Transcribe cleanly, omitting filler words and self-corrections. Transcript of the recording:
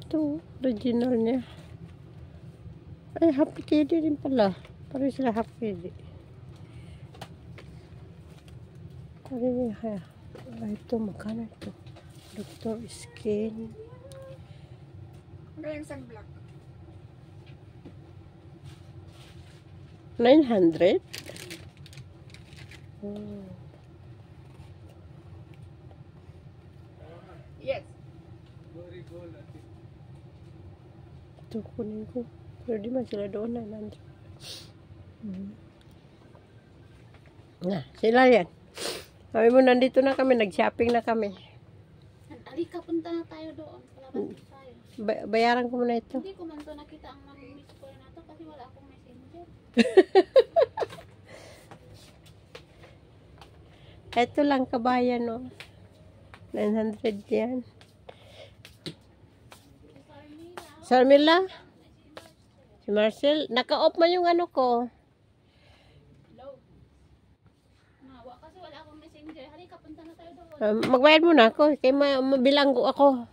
Ito, original niya. Ay, Happy Kitty rin pala. Parang sila Happy Kitty. Parang niya kaya. Ito, magkano ito? Dr. Skin. Magaling sunblock. 900? Oh. Yes. Ito, kunin ko. Pero di man sila doon, 900. Na, sila yan. Sabi mo, nandito na kami, nag-shopping na kami. Halika, punta na tayo doon. Palabas tayo. Bayaran ko muna ito. Hindi ko man to nakita ang mamimiss ko na to kasi wala akong messenger. Ito lang kabayan, no. 900 yan. Sarmila? Si Marcel? Naka-off mo yung ano ko. Hello? Nawa kasi wala akong messenger. Halika, punta na tayo doon. Magbayad muna ako. Kaya mabilanggo ako.